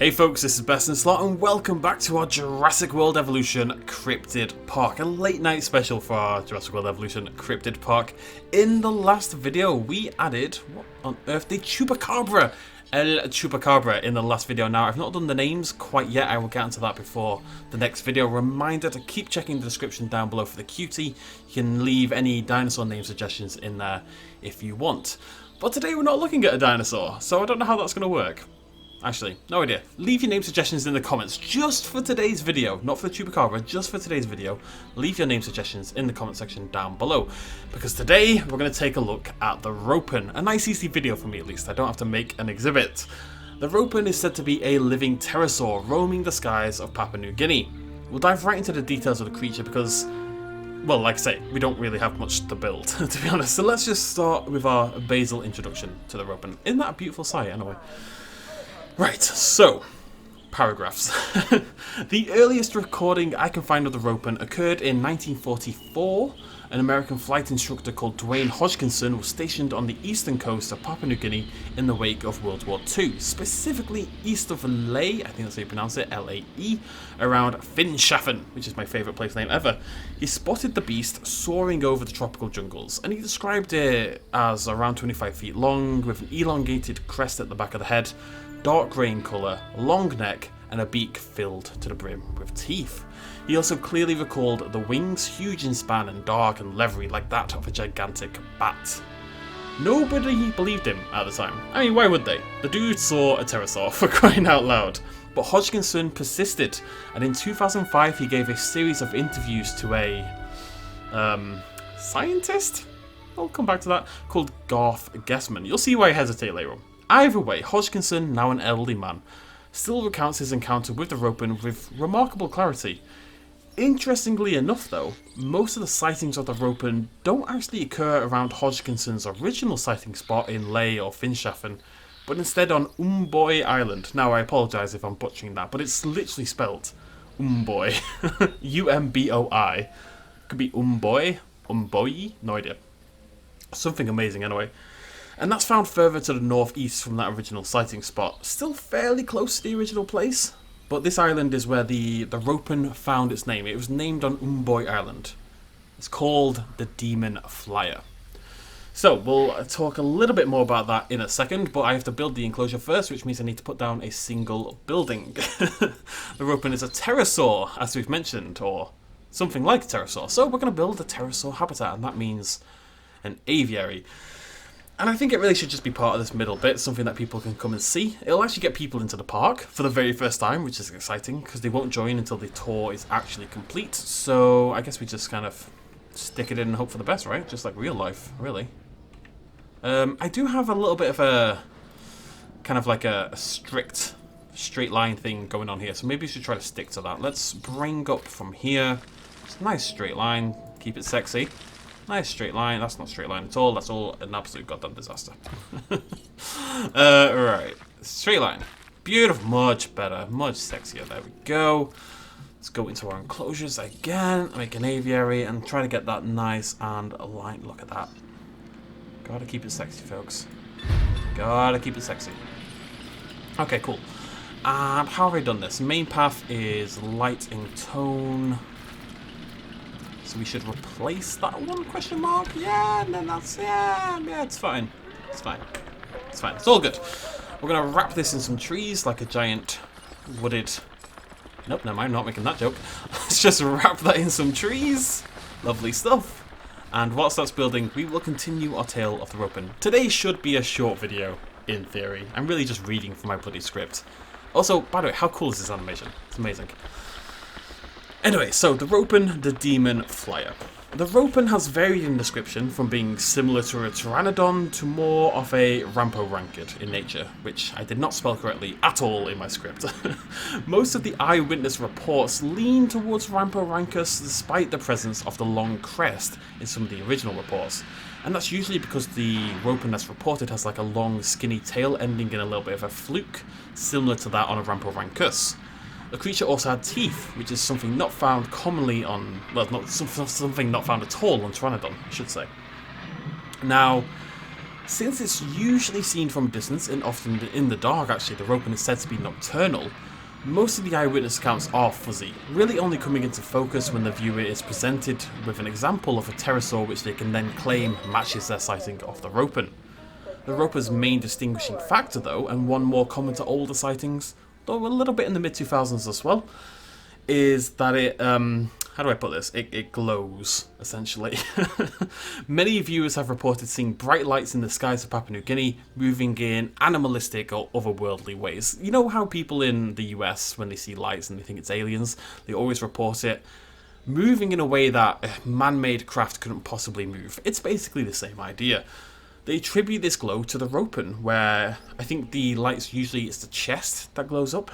Hey folks, this is BestInSlot and welcome back to our Jurassic World Evolution Cryptid Park, a late night special for our Jurassic World Evolution Cryptid Park. In the last video we added, what on earth, the Chupacabra, Chupacabra in the last video. Now I've not done the names quite yet, I will get into that before the next video. Reminder to keep checking the description down below for the cutie. You can leave any dinosaur name suggestions in there if you want. But today we're not looking at a dinosaur, so I don't know how that's going to work. Actually, no idea. Leave your name suggestions in the comments just for today's video. Not for the Chupacabra, just for today's video. Leave your name suggestions in the comment section down below. Because today, we're going to take a look at the Ropen. A nice easy video for me at least. I don't have to make an exhibit. The Ropen is said to be a living pterosaur roaming the skies of Papua New Guinea. We'll dive right into the details of the creature because, well, like I say, we don't really have much to build, to be honest. So let's just start with our basal introduction to the Ropen. Isn't that a beautiful sight, anyway? Right, so, paragraphs. The earliest recording I can find of the Ropen occurred in 1944. An American flight instructor called Dwayne Hodgkinson was stationed on the eastern coast of Papua New Guinea in the wake of World War II, specifically east of Lae, I think that's how you pronounce it, L-A-E, around Finschhafen, which is my favourite place name ever. He spotted the beast soaring over the tropical jungles, and he described it as around 25 feet long, with an elongated crest at the back of the head, dark grey in colour, long neck, and a beak filled to the brim with teeth. He also clearly recalled the wings, huge in span and dark and leathery like that of a gigantic bat. Nobody believed him at the time. I mean, why would they? The dude saw a pterosaur, for crying out loud. But Hodgkinson persisted, and in 2005 he gave a series of interviews to a scientist? I'll come back to that, called Garth Gessman. You'll see why I hesitate later on. Either way, Hodgkinson, now an elderly man, still recounts his encounter with the Ropen with remarkable clarity. Interestingly enough though, most of the sightings of the Ropen don't actually occur around Hodgkinson's original sighting spot in Lae or Finschhafen, but instead on Umboi Island. Now I apologise if I'm butchering that, but it's literally spelt Umboi. U-M-B-O-I. Could be Umboi, Umboi, no idea. Something amazing anyway. And that's found further to the northeast from that original sighting spot. Still fairly close to the original place, but this island is where the Ropen found its name. It was named on Umboi Island. It's called the Demon Flyer. So we'll talk a little bit more about that in a second, but I have to build the enclosure first, which means I need to put down a single building. The Ropen is a pterosaur, as we've mentioned, or something like a pterosaur. So we're going to build a pterosaur habitat, and that means an aviary. And I think it really should just be part of this middle bit, something that people can come and see. It'll actually get people into the park for the very first time, which is exciting, because they won't join until the tour is actually complete. So I guess we just kind of stick it in and hope for the best, right? Just like real life, really. I do have a little bit of a, kind of like a strict straight line thing going on here, so maybe we should try to stick to that. Let's bring up from here. It's a nice straight line, keep it sexy. Nice straight line. That's not straight line at all. That's all an absolute goddamn disaster. Right. Straight line. Beautiful. Much better. Much sexier. There we go. Let's go into our enclosures again. Make an aviary and try to get that nice and aligned. Look at that. Gotta keep it sexy, folks. Gotta keep it sexy. Okay, cool. And how have I done this? Main path is light in tone. So we should replace that one, question mark? Yeah, and then that's, yeah, it's fine. It's fine. It's fine. It's all good. We're going to wrap this in some trees like a giant wooded... Nope, never mind, I'm not making that joke. Let's just wrap that in some trees. Lovely stuff. And whilst that's building, we will continue our tale of the Ropen. Today should be a short video, in theory. I'm really just reading from my bloody script. Also, by the way, how cool is this animation? It's amazing. Anyway, so the Ropen, the Demon Flyer. The Ropen has varied in description from being similar to a pteranodon to more of a rhamphorhynchid in nature, which I did not spell correctly at all in my script. Most of the eyewitness reports lean towards rhamphorhynchus despite the presence of the long crest in some of the original reports. And that's usually because the Ropen that's reported has like a long skinny tail ending in a little bit of a fluke, similar to that on a rhamphorhynchus. The creature also had teeth, which is something not found commonly on, well, not something not found at all on Pteranodon, I should say. Now, Since it's usually seen from a distance and often in the dark, actually, the Ropen is said to be nocturnal, most of the eyewitness accounts are fuzzy, really only coming into focus when the viewer is presented with an example of a pterosaur which they can then claim matches their sighting of the Ropen. The Ropen's main distinguishing factor though, and one more common to older sightings, though a little bit in the mid-2000s as well, is that it, how do I put this? It glows, essentially. Many viewers have reported seeing bright lights in the skies of Papua New Guinea, moving in animalistic or otherworldly ways. You know how people in the US, when they see lights and they think it's aliens, they always report it moving in a way that a man-made craft couldn't possibly move. It's basically the same idea. They attribute this glow to the Ropen, where I think the lights usually it's the chest that glows up.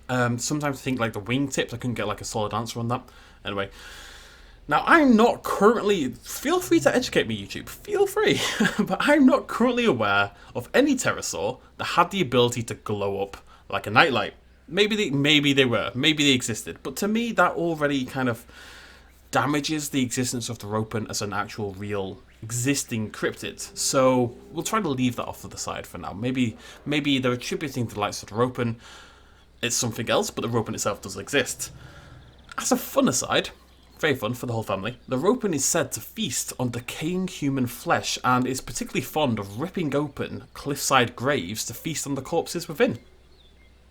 Sometimes I think like the wingtips, I couldn't get like a solid answer on that. Anyway, now I'm not currently, feel free to educate me YouTube, feel free, but I'm not currently aware of any pterosaur that had the ability to glow up like a nightlight. Maybe they existed, but to me that already kind of damages the existence of the Ropen as an actual real existing cryptid. So we'll try to leave that off to the side for now. Maybe they're attributing the lights of the Ropen. It's something else, but the Ropen itself does exist. As a fun aside, very fun for the whole family, the Ropen is said to feast on decaying human flesh and is particularly fond of ripping open cliffside graves to feast on the corpses within.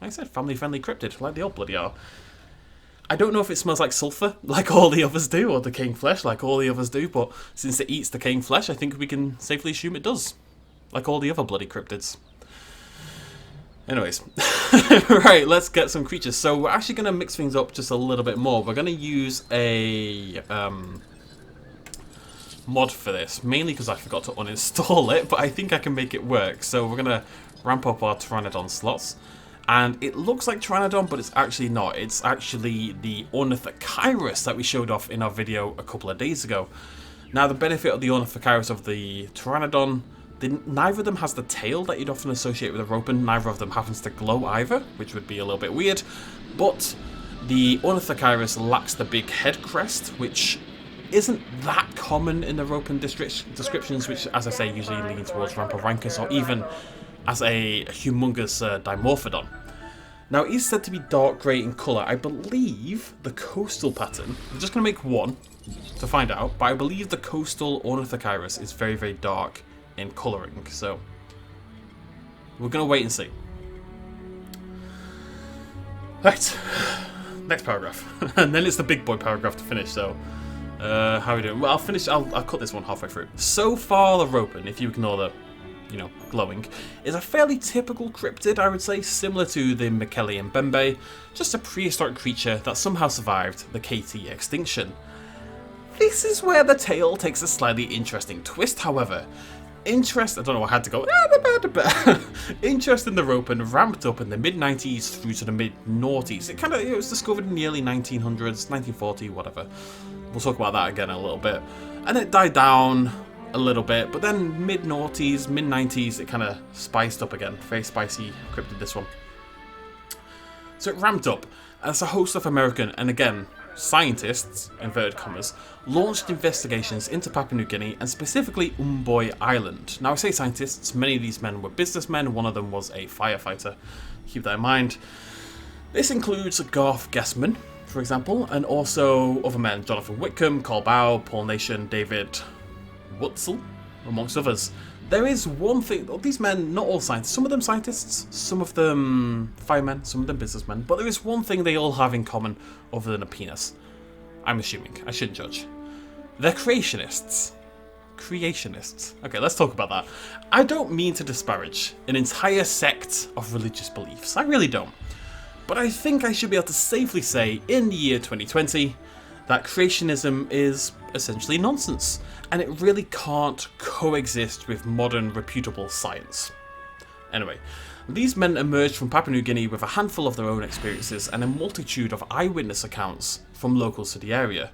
Like I said, family-friendly cryptid, like they all bloody are. I don't know if it smells like sulphur, like all the others do, or decaying flesh, like all the others do, but since it eats decaying flesh, I think we can safely assume it does. Like all the other bloody cryptids. Anyways, right, let's get some creatures. So we're actually going to mix things up just a little bit more. We're going to use a mod for this, mainly because I forgot to uninstall it, but I think I can make it work. So we're going to ramp up our Pteranodon slots. And it looks like Pteranodon, but it's actually not. It's actually the Ornithocheirus that we showed off in our video a couple of days ago. Now, the benefit of the Ornithocheirus of the Pteranodon, neither of them has the tail that you'd often associate with a Ropen. Neither of them happens to glow either, which would be a little bit weird. But the Ornithocheirus lacks the big head crest, which isn't that common in the Ropen descriptions, which, as I say, usually lean towards Ramphorhynchus or even as a humongous Dimorphodon. Now, it is said to be dark grey in colour. I believe the coastal pattern, I'm just going to make one to find out, but I believe the coastal Ornithocheirus is very, very dark in colouring, so we're going to wait and see. Right, next paragraph, and then it's the big boy paragraph to finish, so how are we doing? Well, I'll cut this one halfway through. So far, the Ropen, if you ignore the, you know, glowing, is a fairly typical cryptid, I would say, similar to the Mokele-Mbembe, just a prehistoric creature that somehow survived the KT extinction. This is where the tale takes a slightly interesting twist, however. I don't know, I had to go. Interest in the Ropen ramped up in the mid-90s through to the mid-noughties. It was discovered in the early 1900s, 1940, whatever. We'll talk about that again in a little bit. And it died down a little bit, but then mid-noughties, mid-90s, it kind of spiced up again. Very spicy cryptid, this one. So it ramped up as a host of American, and again, scientists, inverted commas, launched investigations into Papua New Guinea and specifically Umboy Island. Now I say scientists, many of these men were businessmen, one of them was a firefighter. Keep that in mind. This includes Garth Guessman, for example, and also other men, Jonathan Whitcomb, Carl Bow, Paul Nation, David Wutzel, amongst others. There is one thing, these men, not all scientists, some of them scientists, some of them firemen, some of them businessmen, but there is one thing they all have in common other than a penis. I'm assuming, I shouldn't judge. They're creationists. Creationists. Okay, let's talk about that. I don't mean to disparage an entire sect of religious beliefs, I really don't. But I think I should be able to safely say, in the year 2020, that creationism is essentially nonsense, and it really can't coexist with modern reputable science. Anyway, these men emerged from Papua New Guinea with a handful of their own experiences and a multitude of eyewitness accounts from locals to the area.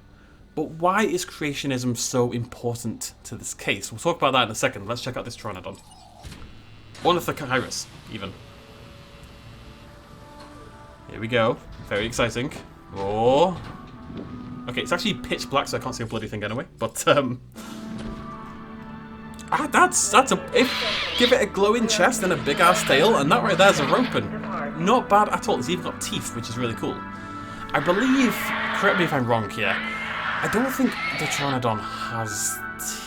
But why is creationism so important to this case? We'll talk about that in a second. Let's check out this Pteranodon. Ornithocheirus, even. Here we go. Very exciting. Oh. Okay, it's actually pitch black, so I can't see a bloody thing anyway. But, Give it a glowing chest and a big ass tail, and that right there's a Ropen. Not bad at all. It's even got teeth, which is really cool. I believe, correct me if I'm wrong here, I don't think the Pteranodon has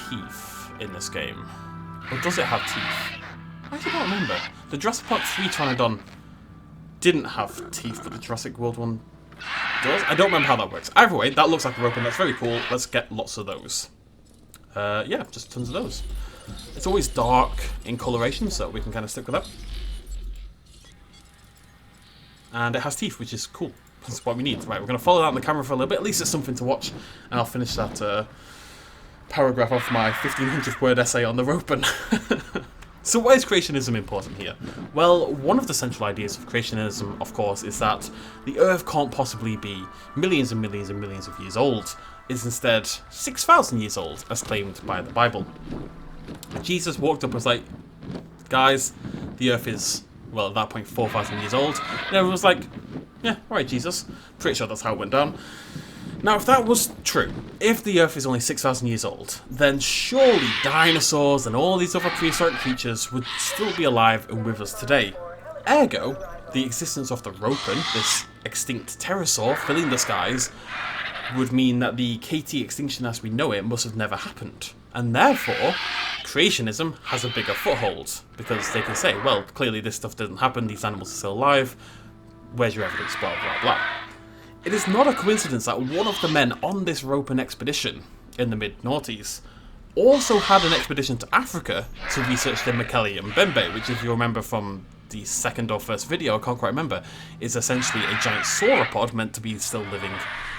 teeth in this game. Or does it have teeth? I actually don't remember. The Jurassic Park 3 Pteranodon didn't have teeth, but the Jurassic World one does. I don't remember how that works. Either way, that looks like a Ropen. That's very cool. Let's get lots of those. Yeah, just tons of those. It's always dark in coloration, so we can kind of stick with that. And it has teeth, which is cool. That's what we need. Right, we're going to follow that on the camera for a little bit. At least it's something to watch. And I'll finish that paragraph off my 1500 word essay on the Ropen. So why is creationism important here? Well, one of the central ideas of creationism, of course, is that the Earth can't possibly be millions and millions and millions of years old. It's instead 6,000 years old, as claimed by the Bible. Jesus walked up and was like, guys, the Earth is, well, at that point, 4,000 years old. And everyone was like, yeah, alright, Jesus. Pretty sure that's how it went down. Now, if that was true, if the Earth is only 6,000 years old, then surely dinosaurs and all these other prehistoric creatures would still be alive and with us today. Ergo, the existence of the Ropen, this extinct pterosaur filling the skies, would mean that the KT extinction as we know it must have never happened. And therefore, creationism has a bigger foothold, because they can say, well, clearly this stuff didn't happen, these animals are still alive, where's your evidence, blah blah blah. It is not a coincidence that one of the men on this Ropen expedition in the mid-noughties also had an expedition to Africa to research the Mokele-Mbembe, which, if you remember from the second or first video, I can't quite remember, is essentially a giant sauropod meant to be still living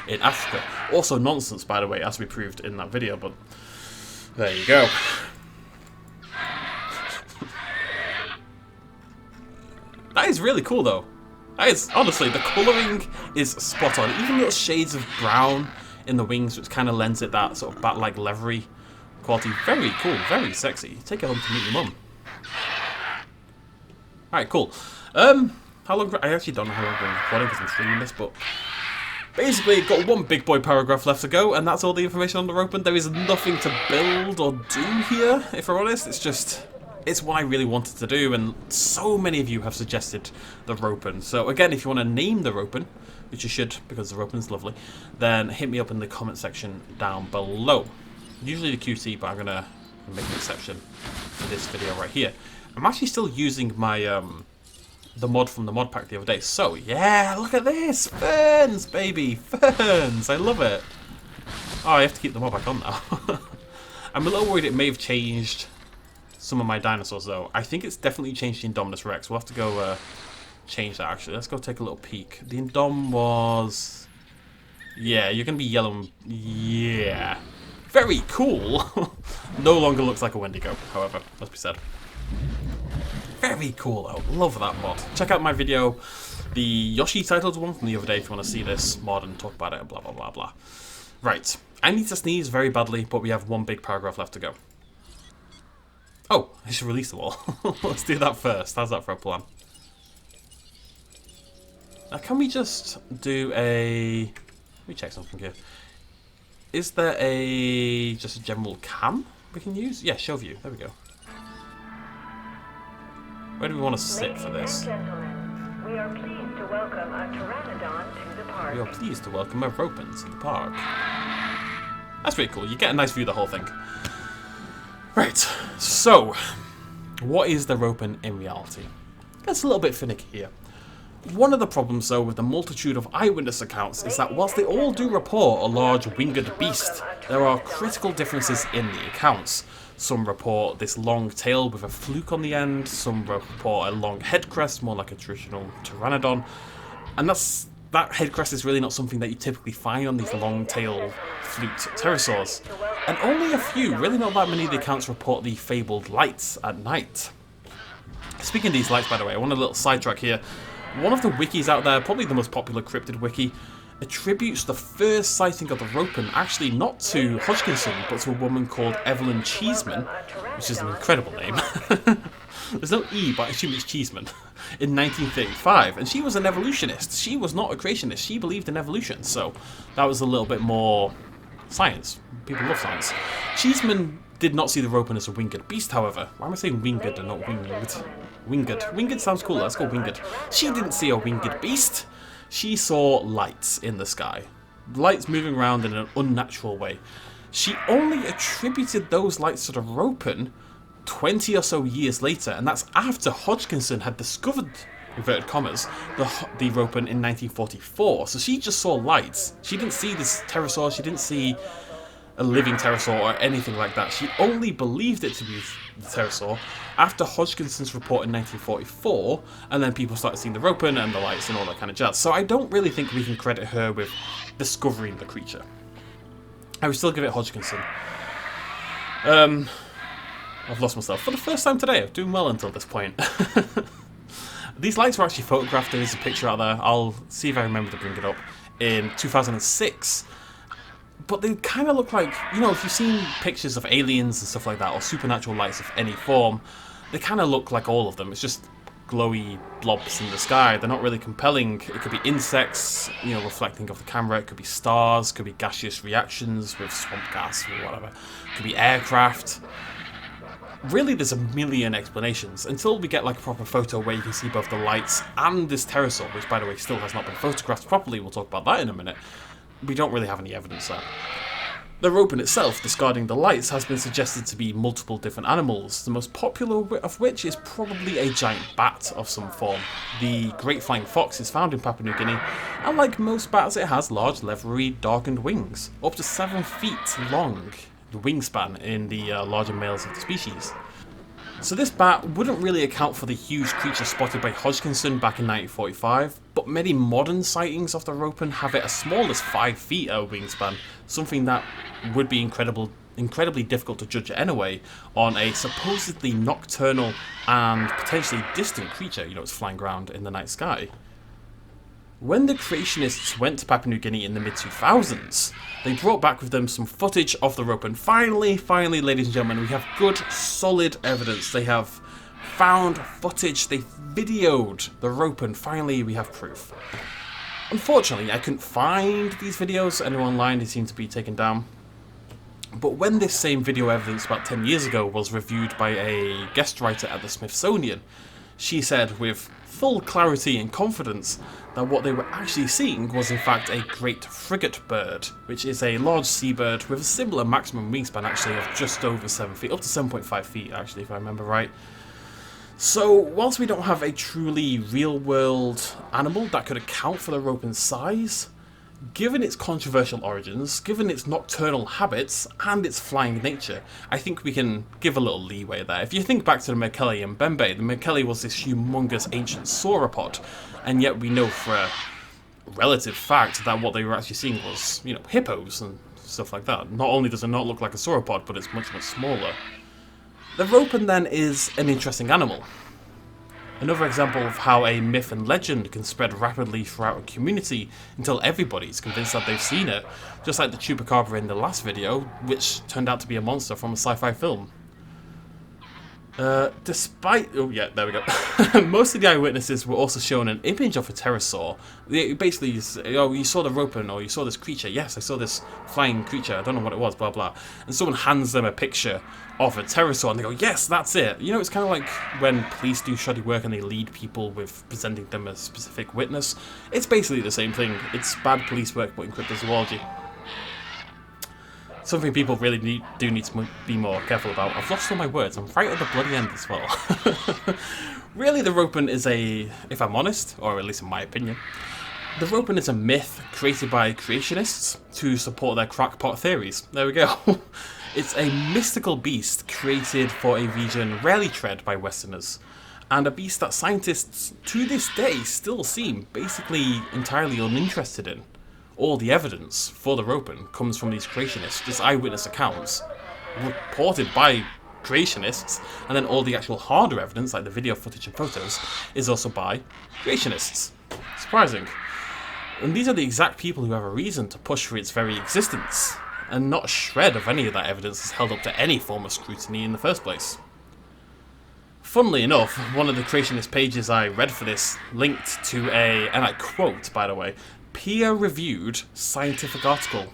in Africa. Also nonsense, by the way, as we proved in that video, but there you go. That is really cool, though. That is, honestly, the colouring is spot on. Even little shades of brown in the wings, which kind of lends it that sort of bat-like leathery quality. Very cool, very sexy. Take it home to meet your mum. Alright, cool. How long? I actually don't know how long I'm recording because I'm streaming this, but basically, got one big boy paragraph left to go, and that's all the information on the Ropen. There is nothing to build or do here, if we're honest. It's just, it's what I really wanted to do, and so many of you have suggested the Ropen. So again, if you want to name the Ropen, which you should, because the Ropen's lovely, then hit me up in the comment section down below. Usually the QT, but I'm going to make an exception for this video right here. I'm actually still using my the mod from the mod pack the other day. So yeah, look at this! Ferns, baby! Ferns! I love it! Oh, I have to keep the mod back on now. I'm a little worried it may have changed some of my dinosaurs though. I think it's definitely changed the Indominus Rex. We'll have to go change that actually. Let's go take a little peek. The Indom was... yeah, you're going to be yellow. Yeah. Very cool! No longer looks like a Wendigo, however, must be said. Very cool though, love that mod. Check out my video, the Yoshi titled one from the other day if you want to see this mod and talk about it and blah blah blah blah. Right, I need to sneeze very badly, but we have one big paragraph left to go. Oh, I should release them all. Let's do that first. How's that for a plan? Now can we just do a... let me check something here. Is there just a general cam we can use? Yeah, show view, there we go. Where do we want to sit for this? We are pleased to welcome a pteranodon to the park. We are pleased to welcome a Ropen to the park. That's pretty cool. You get a nice view of the whole thing. Right, so what is the Ropen in reality? That's a little bit finicky here. One of the problems, though, with the multitude of eyewitness accounts is that whilst they all do report a large winged beast, there are critical differences in the accounts. Some report this long tail with a fluke on the end, some report a long head crest, more like a traditional pteranodon, and that head crest is really not something that you typically find on these long tail fluked pterosaurs. And only a few, really not that many of the accounts report the fabled lights at night. Speaking of these lights, by the way, I want a little sidetrack here. One of the wikis out there, probably the most popular cryptid wiki, attributes the first sighting of the Ropen actually not to Hodgkinson, but to a woman called Evelyn Cheeseman, which is an incredible name. There's no E, but I assume it's Cheeseman, in 1935. And she was an evolutionist. She was not a creationist. She believed in evolution, so that was a little bit more science. People love science. Cheeseman did not see the Ropen as a winged beast, however. Why am I saying winged and not winged? Winged. Winged sounds cool, let's go winged. She didn't see a winged beast. She saw lights in the sky. Lights moving around in an unnatural way. She only attributed those lights to the Ropen 20 or so years later, and that's after Hodgkinson had discovered, inverted commas, the Ropen in 1944. So she just saw lights. She didn't see this pterosaur, she didn't see a living pterosaur or anything like that. She only believed it to be the pterosaur after Hodgkinson's report in 1944, and then people started seeing the Ropen and the lights and all that kind of jazz. So I don't really think we can credit her with discovering the creature. I would still give it Hodgkinson. I've lost myself for the first time today. I'm doing well until this point. These lights were actually photographed. There is a picture out there. I'll see if I remember to bring it up. In 2006. But they kind of look like, you know, if you've seen pictures of aliens and stuff like that, or supernatural lights of any form, they kind of look like all of them. It's just glowy blobs in the sky. They're not really compelling. It could be insects, you know, reflecting off the camera. It could be stars. It could be gaseous reactions with swamp gas or whatever. It could be aircraft. Really, there's a million explanations until we get like a proper photo where you can see both the lights and this pterosaur, which by the way still has not been photographed properly. We'll talk about that in a minute. We don't really have any evidence there. The Ropen itself, discarding the lights, has been suggested to be multiple different animals, the most popular of which is probably a giant bat of some form. The great flying fox is found in Papua New Guinea, and like most bats it has large leathery darkened wings, up to 7 feet long, the wingspan in the larger males of the species. So this bat wouldn't really account for the huge creature spotted by Hodgkinson back in 1945, but many modern sightings of the Ropen have it as small as 5 feet at a wingspan, something that would be incredibly difficult to judge anyway on a supposedly nocturnal and potentially distant creature, you know, it's flying around in the night sky. When the creationists went to Papua New Guinea in the mid-2000s, they brought back with them some footage of the Ropen. Finally, ladies and gentlemen, we have good, solid evidence. They have found footage, they videoed the Ropen. Finally, we have proof. Unfortunately, I couldn't find these videos anywhere online. They seem to be taken down. But when this same video evidence about 10 years ago was reviewed by a guest writer at the Smithsonian, she said with full clarity and confidence that what they were actually seeing was in fact a great frigate bird, which is a large seabird with a similar maximum wingspan actually of just over 7 feet, up to 7.5 feet actually if I remember right. So whilst we don't have a truly real world animal that could account for the Ropen's size, given its controversial origins, given its nocturnal habits, and its flying nature, I think we can give a little leeway there. If you think back to the Mokele-Mbembe, the Mokele was this humongous ancient sauropod, and yet we know for a relative fact that what they were actually seeing was, you know, hippos and stuff like that. Not only does it not look like a sauropod, but it's much, much smaller. The Ropen then is an interesting animal. Another example of how a myth and legend can spread rapidly throughout a community until everybody's convinced that they've seen it, just like the Chupacabra in the last video, which turned out to be a monster from a sci-fi film. Oh yeah, there we go. Most of the eyewitnesses were also shown an image of a pterosaur. Basically, oh, you saw the Ropen, or you saw this creature. Yes, I saw this flying creature. I don't know what it was, blah blah. And someone hands them a picture of a pterosaur, and they go, yes, that's it. You know, it's kind of like when police do shoddy work and they lead people with presenting them a specific witness. It's basically the same thing. It's bad police work, but in cryptozoology. Something people really do need to be more careful about. I've lost all my words. I'm right at the bloody end as well. Really, the Ropen is if I'm honest, or at least in my opinion, the Ropen is a myth created by creationists to support their crackpot theories. There we go. It's a mystical beast created for a region rarely tread by Westerners, and a beast that scientists to this day still seem basically entirely uninterested in. All the evidence for the Ropen comes from these creationists, just eyewitness accounts, reported by creationists, and then all the actual harder evidence, like the video footage and photos, is also by creationists. Surprising. And these are the exact people who have a reason to push for its very existence, and not a shred of any of that evidence is held up to any form of scrutiny in the first place. Funnily enough, one of the creationist pages I read for this linked to and I quote, by the way, peer-reviewed scientific article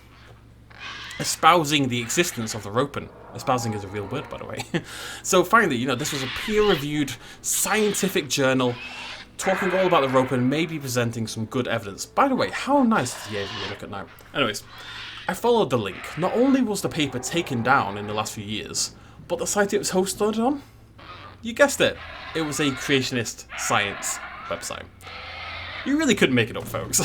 espousing the existence of the Ropen. Espousing is a real word, by the way. So finally, you know, this was a peer-reviewed scientific journal talking all about the Ropen, maybe presenting some good evidence. By the way, how nice is the aviary look at now? Anyways, I followed the link. Not only was the paper taken down in the last few years, but the site it was hosted on? You guessed it. It was a creationist science website. You really couldn't make it up, folks.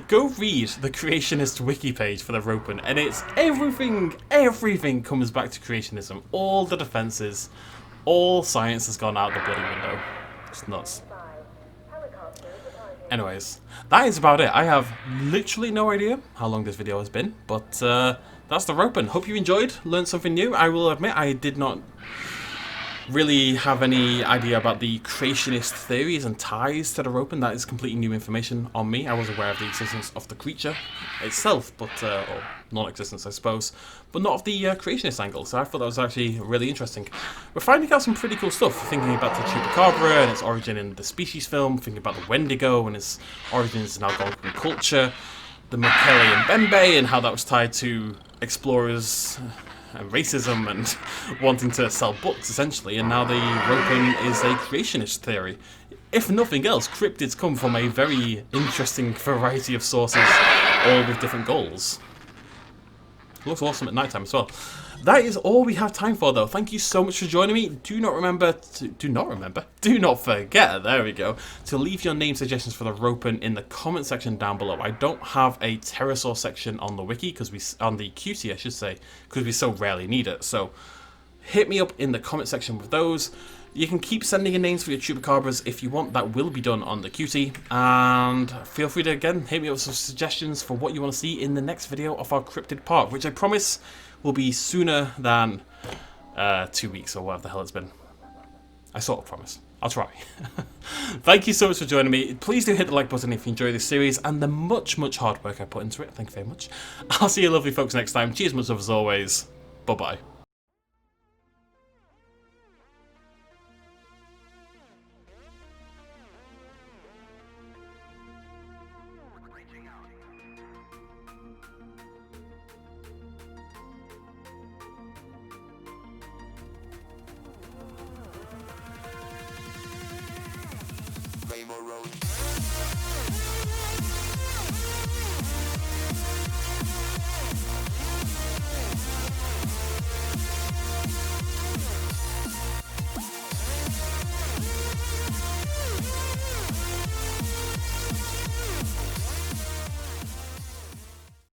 Go read the creationist wiki page for the Ropen, and it's everything comes back to creationism. All the defences, all science has gone out the bloody window. It's nuts. Anyways, that is about it. I have literally no idea how long this video has been, but that's the Ropen. Hope you enjoyed, learned something new. I will admit I did not really have any idea about the creationist theories and ties to the Ropen. That is completely new information on me. I was aware of the existence of the creature itself, but or non-existence, I suppose, but not of the creationist angle. So I thought that was actually really interesting. We're finding out some pretty cool stuff. Thinking about the Chupacabra and its origin in the Species film. Thinking about the Wendigo and its origins in Algonquin culture. The Mokele-Mbembe and how that was tied to explorers and racism and wanting to sell books, essentially, and now the Ropen is a creationist theory. If nothing else, cryptids come from a very interesting variety of sources, all with different goals. It looks awesome at night time as well. That is all we have time for, though. Thank you so much for joining me. Do not forget, there we go, to leave your name suggestions for the Ropen in the comment section down below. I don't have a pterosaur section on the wiki, on the QT, I should say, because we so rarely need it. So hit me up in the comment section with those. You can keep sending in names for your Chupacabras if you want. That will be done on the QT. And feel free to, again, hit me up with some suggestions for what you want to see in the next video of our Cryptid Park, which I promise will be sooner than 2 weeks or whatever the hell it's been. I sort of promise. I'll try. Thank you so much for joining me. Please do hit the like button if you enjoy this series and the much hard work I put into it. Thank you very much. I'll see you lovely folks next time. Cheers much love as always. Bye-bye.